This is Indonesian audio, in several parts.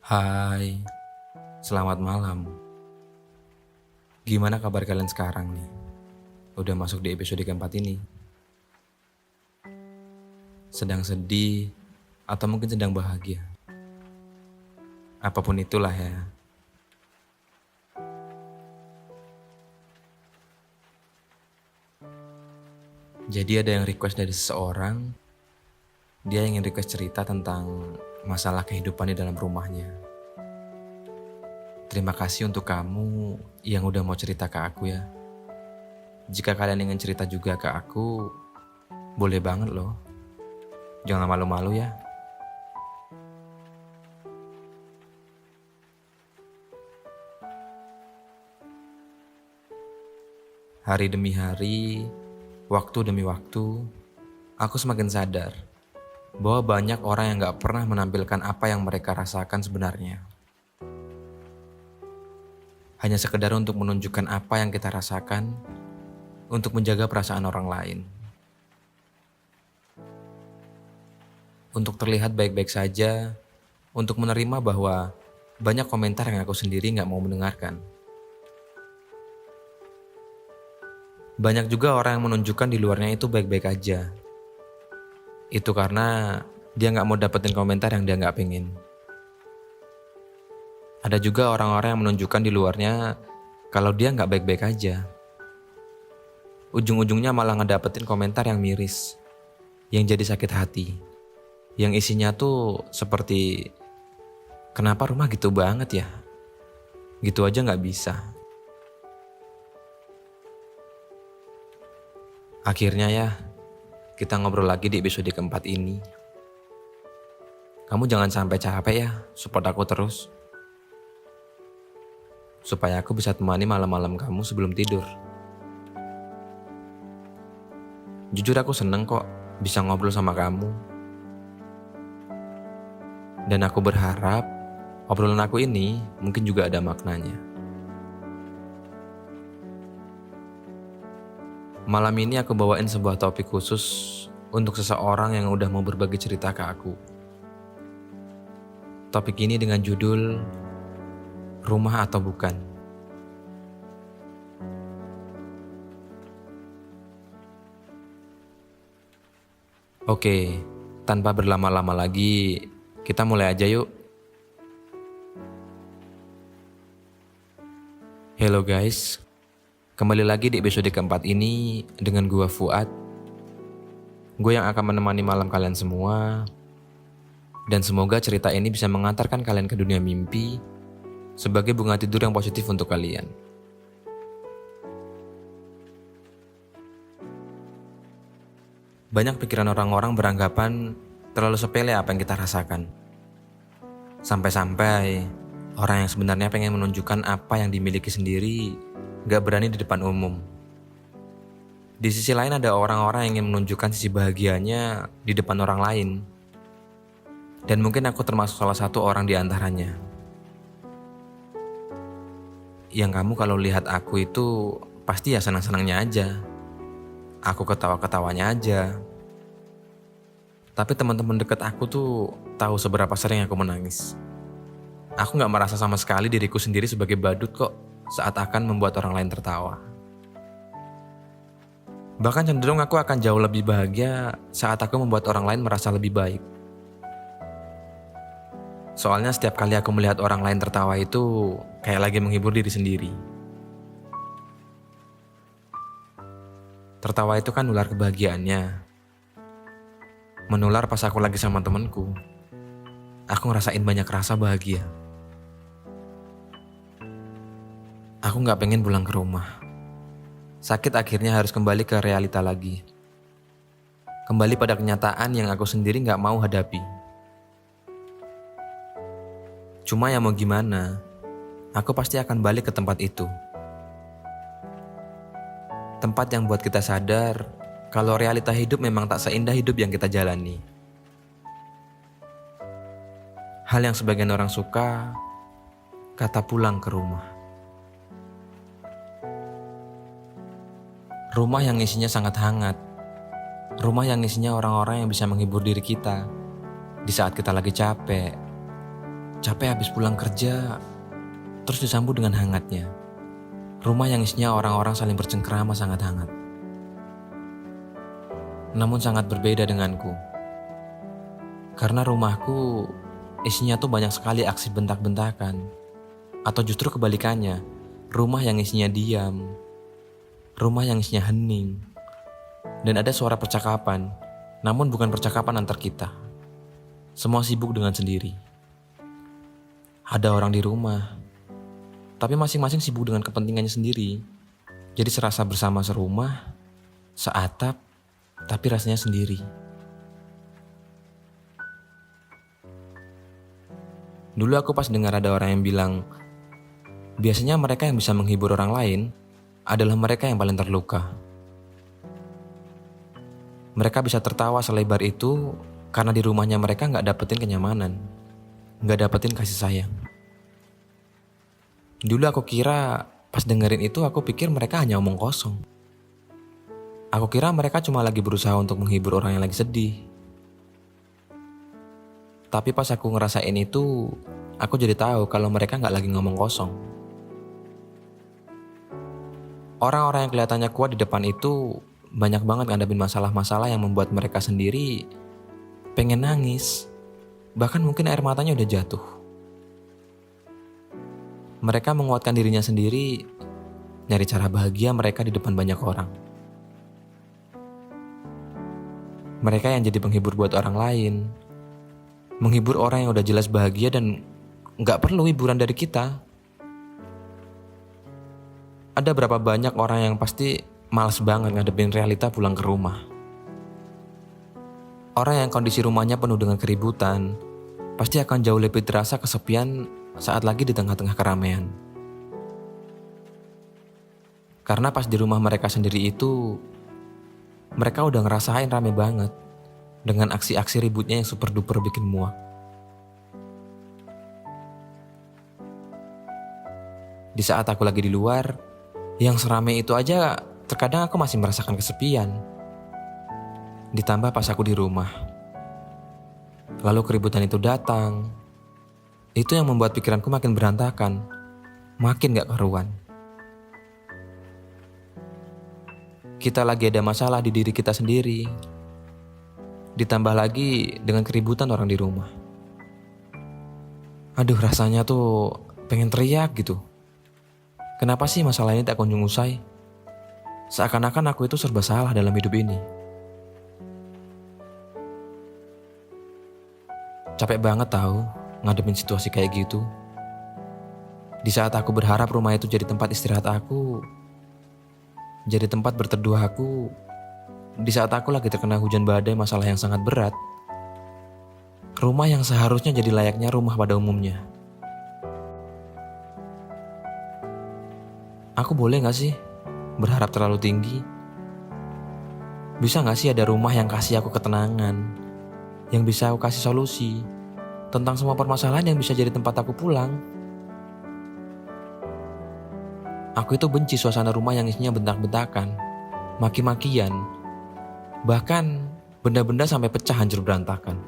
Hai, selamat malam. Gimana kabar kalian sekarang nih? Udah masuk di episode keempat ini. Sedang sedih atau mungkin sedang bahagia. Apapun itulah ya. Jadi ada yang request dari seseorang. Dia ingin request cerita tentang masalah kehidupan di dalam rumahnya. Terima kasih untuk kamu yang udah mau cerita ke aku ya. Jika kalian ingin cerita juga ke aku, boleh banget loh. Jangan malu-malu ya. Hari demi hari, waktu demi waktu, aku semakin sadar bahwa banyak orang yang gak pernah menampilkan apa yang mereka rasakan sebenarnya. Hanya sekedar untuk menunjukkan apa yang kita rasakan, untuk menjaga perasaan orang lain. Untuk terlihat baik-baik saja, untuk menerima bahwa banyak komentar yang aku sendiri gak mau mendengarkan. Banyak juga orang yang menunjukkan di luarnya itu baik-baik aja. Itu karena dia gak mau dapetin komentar yang dia gak pengen. Ada juga orang-orang yang menunjukkan di luarnya kalau dia gak baik-baik aja. Ujung-ujungnya malah ngedapetin komentar yang miris, yang jadi sakit hati. Yang isinya tuh seperti, kenapa rumah gitu banget ya? Gitu aja gak bisa. Akhirnya ya, kita ngobrol lagi di episode keempat ini. Kamu jangan sampai capek ya, support aku terus. Supaya aku bisa temani malam-malam kamu sebelum tidur. Jujur aku seneng kok bisa ngobrol sama kamu. Dan aku berharap obrolan aku ini mungkin juga ada maknanya. Malam ini aku bawain sebuah topik khusus untuk seseorang yang udah mau berbagi cerita ke aku. Topik ini dengan judul Rumah atau Bukan. Oke, tanpa berlama-lama lagi, kita mulai aja yuk. Hello guys, kembali lagi di episode keempat ini dengan gua Fuad. Gue yang akan menemani malam kalian semua. Dan semoga cerita ini bisa mengantarkan kalian ke dunia mimpi sebagai bunga tidur yang positif untuk kalian. Banyak pikiran orang-orang beranggapan terlalu sepele apa yang kita rasakan. Sampai-sampai orang yang sebenarnya pengen menunjukkan apa yang dimiliki sendiri gak berani di depan umum. Di sisi lain ada orang-orang yang ingin menunjukkan sisi bahagianya di depan orang lain. Dan mungkin aku termasuk salah satu orang di antaranya. Yang kamu kalau lihat aku itu pasti ya senang-senangnya aja. Aku ketawa-ketawanya aja. Tapi teman-teman deket aku tuh tahu seberapa sering aku menangis. Aku gak merasa sama sekali diriku sendiri sebagai badut kok saat akan membuat orang lain tertawa. Bahkan cenderung aku akan jauh lebih bahagia saat aku membuat orang lain merasa lebih baik. Soalnya setiap kali aku melihat orang lain tertawa itu kayak lagi menghibur diri sendiri. Tertawa itu kan nular kebahagiaannya. Menular pas aku lagi sama temenku. Aku ngerasain banyak rasa bahagia. Aku gak pengen pulang ke rumah. Sakit akhirnya harus kembali ke realita lagi. Kembali pada kenyataan yang aku sendiri gak mau hadapi. Cuma ya mau gimana, aku pasti akan balik ke tempat itu. Tempat yang buat kita sadar kalau realita hidup memang tak seindah hidup yang kita jalani. Hal yang sebagian orang suka, kata pulang ke rumah. Rumah yang isinya sangat hangat. Rumah yang isinya orang-orang yang bisa menghibur diri kita di saat kita lagi capek, Capek habis pulang kerja, terus disambut dengan hangatnya. Rumah yang isinya orang-orang saling bercengkrama sangat hangat. Namun sangat berbeda denganku. Karena rumahku isinya tuh banyak sekali aksi bentak-bentakan. Atau justru kebalikannya, rumah yang isinya diam. Rumah yang isinya hening. Dan ada suara percakapan, namun bukan percakapan antar kita. Semua sibuk dengan sendiri. Ada orang di rumah, tapi masing-masing sibuk dengan kepentingannya sendiri. Jadi serasa bersama serumah, seatap, tapi rasanya sendiri. Dulu aku pas dengar ada orang yang bilang, biasanya mereka yang bisa menghibur orang lain adalah mereka yang paling terluka. Mereka bisa tertawa selebar itu karena di rumahnya mereka gak dapetin kenyamanan, gak dapetin kasih sayang. Dulu aku kira pas dengerin itu aku pikir mereka hanya omong kosong. Aku kira mereka cuma lagi berusaha untuk menghibur orang yang lagi sedih. Tapi pas aku ngerasain itu, aku jadi tahu kalau mereka gak lagi ngomong kosong. Orang-orang yang kelihatannya kuat di depan itu banyak banget ngadepin masalah-masalah yang membuat mereka sendiri pengen nangis. Bahkan mungkin air matanya udah jatuh. Mereka menguatkan dirinya sendiri, nyari cara bahagia mereka di depan banyak orang. Mereka yang jadi penghibur buat orang lain. Menghibur orang yang udah jelas bahagia dan gak perlu hiburan dari kita. Ada berapa banyak orang yang pasti malas banget ngadepin realita pulang ke rumah. Orang yang kondisi rumahnya penuh dengan keributan, pasti akan jauh lebih terasa kesepian saat lagi di tengah-tengah keramaian. Karena pas di rumah mereka sendiri itu, mereka udah ngerasain rame banget dengan aksi-aksi ributnya yang super duper bikin muak. Di saat aku lagi di luar, yang serame itu aja terkadang aku masih merasakan kesepian. Ditambah pas aku di rumah. Lalu keributan itu datang. Itu yang membuat pikiranku makin berantakan, makin gak karuan. Kita lagi ada masalah di diri kita sendiri. Ditambah lagi dengan keributan orang di rumah. Aduh, rasanya tuh pengen teriak gitu. Kenapa sih masalah ini tak kunjung usai? Seakan-akan aku itu serba salah dalam hidup ini. Capek banget tahu ngadepin situasi kayak gitu. Di saat aku berharap rumah itu jadi tempat istirahat aku, jadi tempat berteduh aku, di saat aku lagi terkena hujan badai masalah yang sangat berat, rumah yang seharusnya jadi layaknya rumah pada umumnya. Aku boleh gak sih berharap terlalu tinggi? Bisa gak sih ada rumah yang kasih aku ketenangan, yang bisa aku kasih solusi tentang semua permasalahan yang bisa jadi tempat aku pulang? Aku itu benci suasana rumah yang isinya bentak-bentakan, maki-makian, bahkan benda-benda sampai pecah hancur berantakan.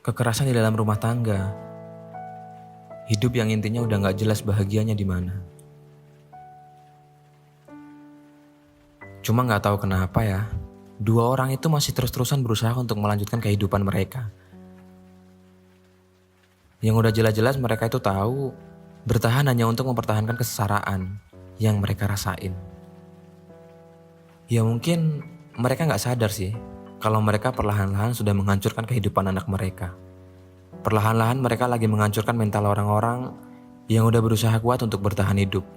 Kekerasan di dalam rumah tangga, hidup yang intinya udah gak jelas bahagianya di mana. Cuma gak tahu kenapa ya, dua orang itu masih terus-terusan berusaha untuk melanjutkan kehidupan mereka. Yang udah jelas-jelas mereka itu tahu bertahan hanya untuk mempertahankan kesengsaraan yang mereka rasain. Ya mungkin mereka gak sadar sih kalau mereka perlahan-lahan sudah menghancurkan kehidupan anak mereka. Perlahan-lahan mereka lagi menghancurkan mental orang-orang yang udah berusaha kuat untuk bertahan hidup.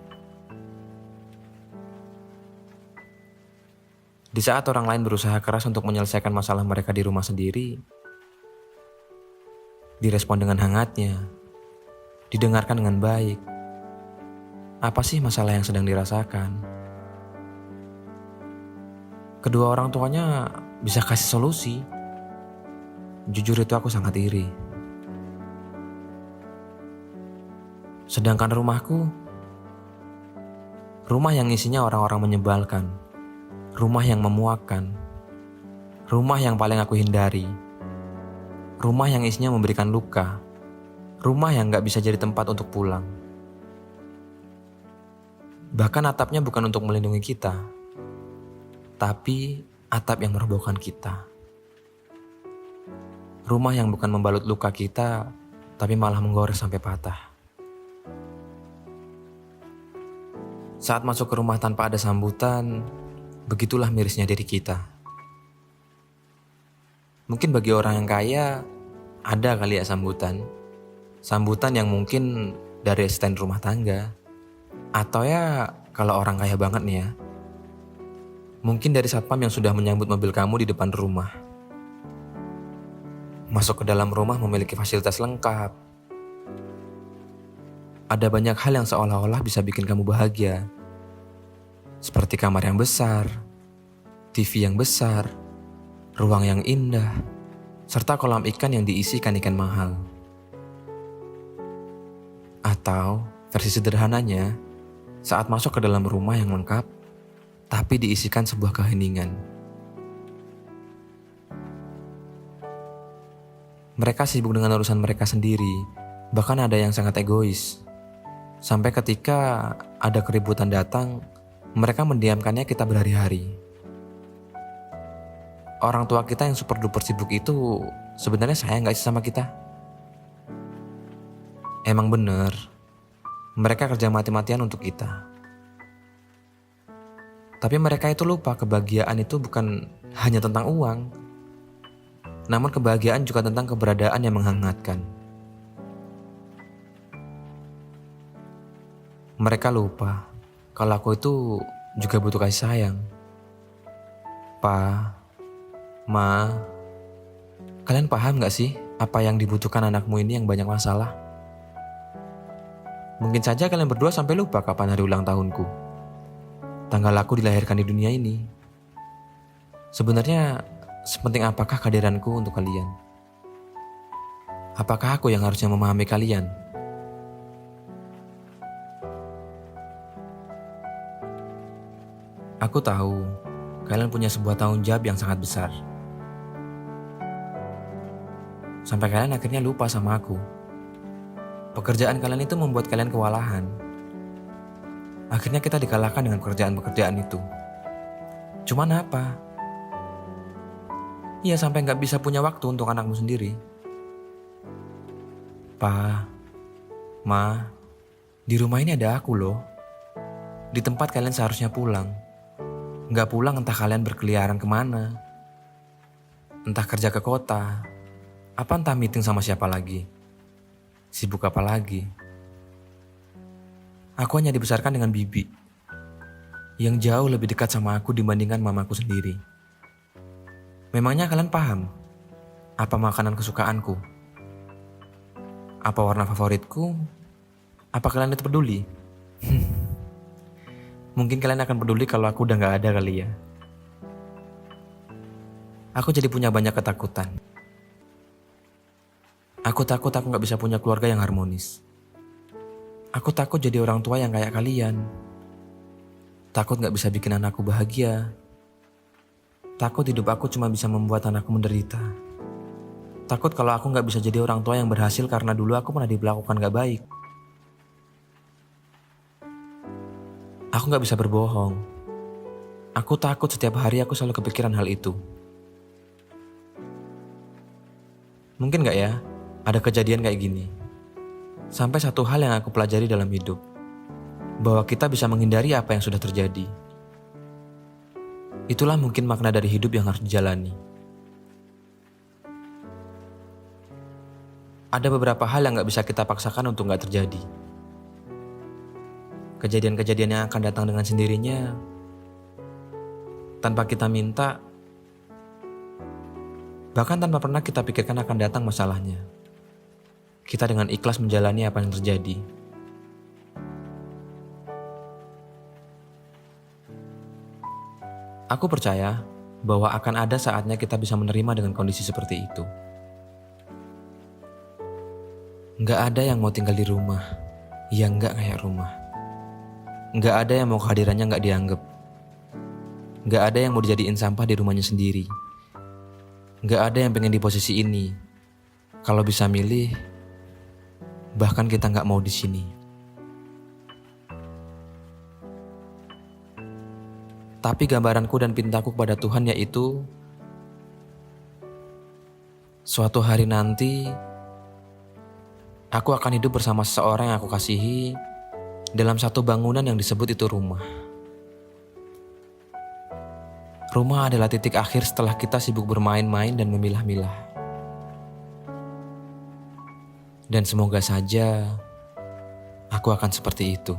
Di saat orang lain berusaha keras untuk menyelesaikan masalah mereka di rumah sendiri, direspon dengan hangatnya, didengarkan dengan baik. Apa sih masalah yang sedang dirasakan? Kedua orang tuanya bisa kasih solusi. Jujur itu aku sangat iri. Sedangkan rumahku, rumah yang isinya orang-orang menyebalkan, rumah yang memuakkan, rumah yang paling aku hindari, Rumah yang isinya memberikan luka. Rumah yang gak bisa jadi tempat untuk pulang. Bahkan atapnya bukan untuk melindungi kita, tapi atap yang merobohkan kita. Rumah yang bukan membalut luka kita, tapi malah menggores sampai patah. Saat masuk ke rumah tanpa ada sambutan, begitulah mirisnya diri kita. Mungkin bagi orang yang kaya, ada kali ya sambutan. Sambutan yang mungkin dari asisten rumah tangga. Atau ya kalau orang kaya banget nih ya, mungkin dari satpam yang sudah menyambut mobil kamu di depan rumah. Masuk ke dalam rumah memiliki fasilitas lengkap. Ada banyak hal yang seolah-olah bisa bikin kamu bahagia. Seperti kamar yang besar, TV yang besar, ruang yang indah, serta kolam ikan yang diisi ikan-ikan mahal. Atau versi sederhananya, saat masuk ke dalam rumah yang lengkap, tapi diisikan sebuah keheningan. Mereka sibuk dengan urusan mereka sendiri, bahkan ada yang sangat egois. Sampai ketika ada keributan datang, mereka mendiamkannya kita berhari-hari. Orang tua kita yang super duper sibuk itu sebenarnya sayang gak sih sama kita? Emang bener, mereka kerja mati-matian untuk kita. Tapi mereka itu lupa kebahagiaan itu bukan hanya tentang uang, namun kebahagiaan juga tentang keberadaan yang menghangatkan. Mereka lupa kalau aku itu juga butuh kasih sayang. Pa, Ma, kalian paham gak sih apa yang dibutuhkan anakmu ini yang banyak masalah? Mungkin saja kalian berdua sampai lupa kapan hari ulang tahunku. Tanggal aku dilahirkan di dunia ini. Sebenarnya sepenting apakah kehadiranku untuk kalian? Apakah aku yang harusnya memahami kalian? Aku tahu kalian punya sebuah tanggung jawab yang sangat besar. Sampai kalian akhirnya lupa sama aku. Pekerjaan kalian itu membuat kalian kewalahan. Akhirnya kita dikalahkan dengan pekerjaan-pekerjaan itu. Cuman apa? Iya, sampai gak bisa punya waktu untuk anakmu sendiri. Pa, Ma, di rumah ini ada aku loh. Di tempat kalian seharusnya pulang. Gak pulang entah kalian berkeliaran kemana. Entah kerja ke kota. Apa entah meeting sama siapa lagi. Sibuk apa lagi? Aku hanya dibesarkan dengan bibi yang jauh lebih dekat sama aku dibandingkan mamaku sendiri. Memangnya kalian paham apa makanan kesukaanku? Apa warna favoritku? Apa kalian itu peduli? Mungkin kalian akan peduli kalau aku udah gak ada kali ya. Aku jadi punya banyak ketakutan. Aku takut aku gak bisa punya keluarga yang harmonis. Aku takut jadi orang tua yang kayak kalian. Takut gak bisa bikin anakku bahagia. Takut hidup aku cuma bisa membuat anakku menderita. Takut kalau aku gak bisa jadi orang tua yang berhasil karena dulu aku pernah diperlakukan gak baik. Aku gak bisa berbohong. Aku takut setiap hari aku selalu kepikiran hal itu. Mungkin gak ya ada kejadian kayak gini. Sampai satu hal yang aku pelajari dalam hidup, bahwa kita bisa menghindari apa yang sudah terjadi. Itulah mungkin makna dari hidup yang harus dijalani. Ada beberapa hal yang gak bisa kita paksakan untuk gak terjadi. Kejadian-kejadian yang akan datang dengan sendirinya, tanpa kita minta, bahkan tanpa pernah kita pikirkan akan datang masalahnya. Kita dengan ikhlas menjalani apa yang terjadi. Aku percaya bahwa akan ada saatnya kita bisa menerima dengan kondisi seperti itu. Nggak ada yang mau tinggal di rumah yang nggak kayak rumah. Nggak ada yang mau kehadirannya nggak dianggap. Nggak ada yang mau dijadiin sampah di rumahnya sendiri. Nggak ada yang pengen di posisi ini. Kalau bisa milih, bahkan kita nggak mau di sini. Tapi gambaranku dan pintaku kepada Tuhan yaitu suatu hari nanti aku akan hidup bersama seseorang yang aku kasihi dalam satu bangunan yang disebut itu rumah. Rumah adalah titik akhir setelah kita sibuk bermain-main dan memilah-milah. Dan semoga saja aku akan seperti itu.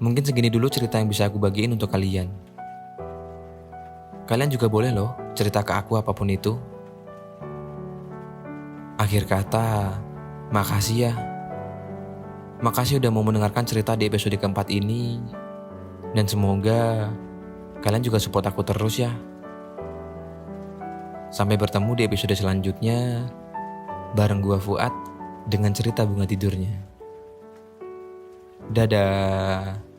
Mungkin segini dulu cerita yang bisa aku bagiin untuk kalian. Kalian juga boleh loh cerita ke aku apapun itu. Akhir kata, makasih ya. Makasih udah mau mendengarkan cerita di episode keempat ini. Dan semoga kalian juga support aku terus ya. Sampai bertemu di episode selanjutnya bareng gua Fuad dengan cerita bunga tidurnya. Dadah.